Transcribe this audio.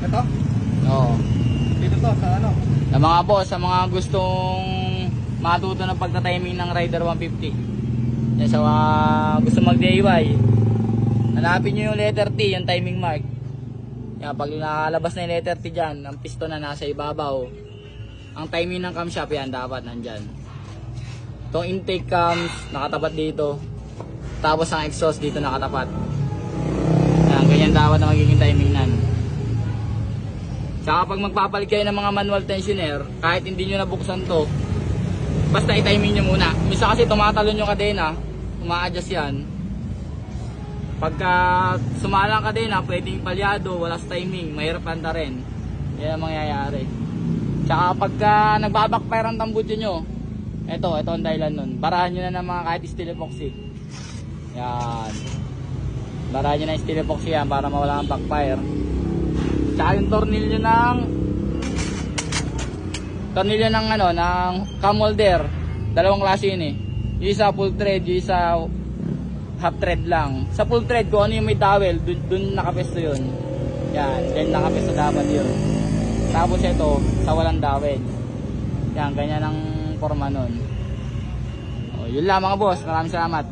to? Oo. Dito to, sa ano? Sa mga boss, sa mga gustong matuto ng pagta-timing ng Rider 150. Yan, sa mga gusto mag-DIY, hanapin nyo yung letter T, yung timing mark. Yan, pag nakalabas na yung letter T dyan, ang piston na nasa ibabaw, ang timing ng camshaft yan dapat nandyan. Itong intake cams nakatapat dito, tapos ang exhaust dito nakatapat. Yan, ganyan dapat na magiging timing nan. Saka pag magpapalit kayo ng mga manual tensioner, kahit hindi nyo nabuksan to, basta i-timing nyo muna. Misa kasi tumatalon yung kadena, uma-adjust yan. Pagka sumala ang kadena, pwedeng palyado, wala sa timing, mahirap panta rin. Yan ang mangyayari. Tsaka pagka nagbabackfire ang tambutso nyo, ito ang dahilan nun. Barahan nyo na ng mga kahit steel epoxy. Yan. Barahan nyo na yung steel epoxy yan para mawala ang backfire. Tsaka yung tornilyo ng ano, ng cam holder. Dalawang klase yun eh. Yung isa full thread, yung isa half thread lang. Sa full thread, kung ano yung may dowel, dun nakapesto yun. Yan, dyan nakapesto dapat yun. Tapos ito, sa walang dowel. Yan, ganyan ang forma nun. O, yun lang mga boss. Maraming salamat.